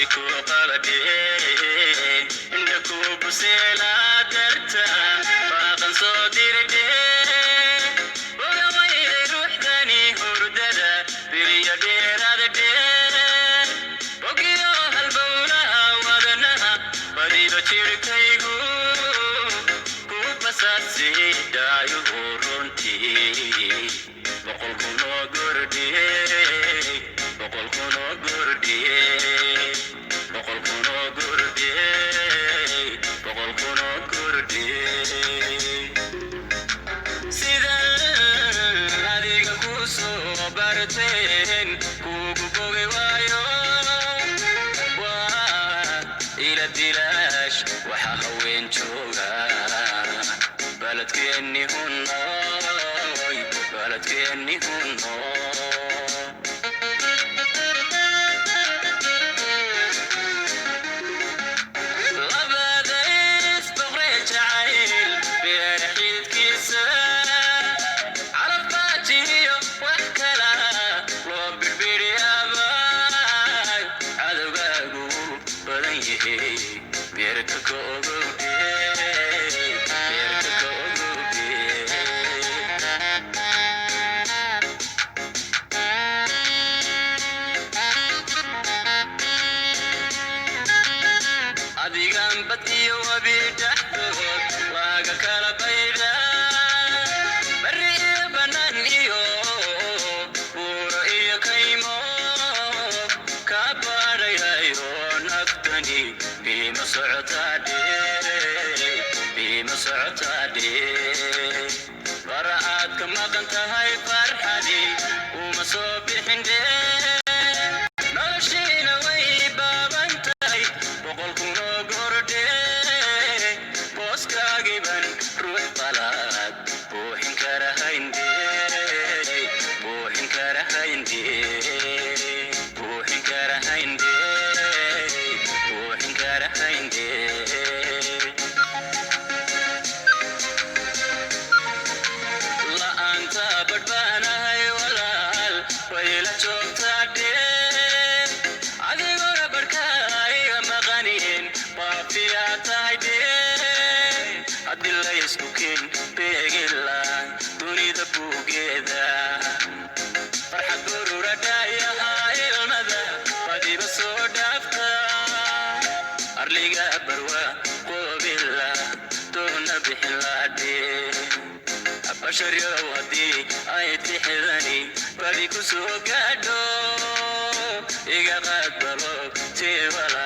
قلبي إنك بسيلا درتا باقن صدير دي وغوي روح ثاني هرددا بريا بيراد دي وقيو هالبولا ودنها بريدو تيركيغو كوبساسي دايو هورونتي بقول كنو قردي بقول كنو قردي بقول كنو قردي بقول كنو قردي سيدا هذيك كوسو بارتين كوكو بوغي وايو إلى الدلاش وحاوين جوغا بلدك إني هنوي بلدك إني هنوي adigan badiyo wabidahdood waaga kala bayda bari banan iyo buuro iyo kaymo ka baarayayo naftani bima socotade waraad ka maqan tahay farxadi uma soo bixin dee noloshiina way baabantahay boqol kuno gorde booskaagiban ruux balaad buuxin kara hayndee buuxin kara hayndee buuxin kara hayndee buuxin kara hayndee la'aanta badbaanahay walaal wayla joogtaadee adiguna barkaaga maqanin baafiyaa tahay dee haddii laysku ken beegila dunida buugeeda farxad burura dhaayahaa ilmada badiba soo dhaafta arliga barwa qoobila doona bixilaadhee bashariyo haddii ay tixdani badi ku soo gaadho iga qaad balo tiibala